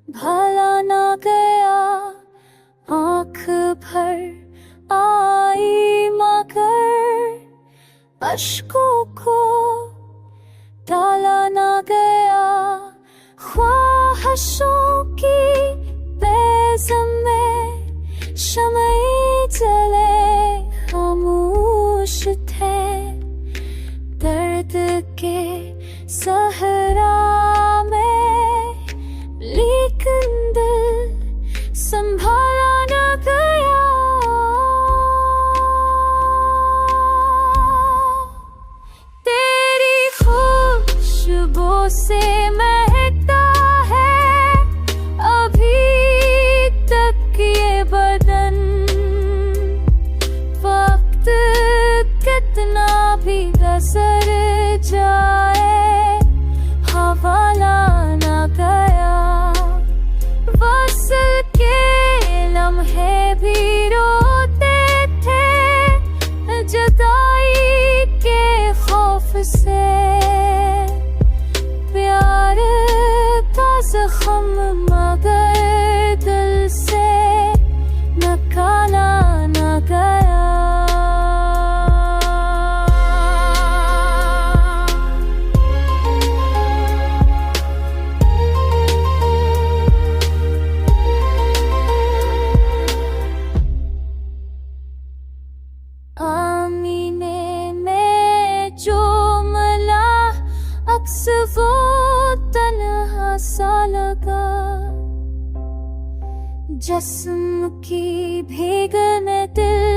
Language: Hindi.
भला ना गया आँख भर आई मगर अश्कों को टाला ना गया। ख्वाहिशों की बेज़म में शम्ए जले खामोश थे, दर्द के सहरा में लेकिन दिल संभाला न गया। तेरी खुशबू से महकता है अभी तक ये बदन, वक्त कितना भी गुजर जाए हवाला न गया। वसल के लम्हे भी रोते थे जुदाई के खौफ से, प्यार का ज़ख्म मगर दिल से निकाला न गया। आमीने में जो मला अक्स वो तन्हा सा लगा, जिस्म की भीगन दिल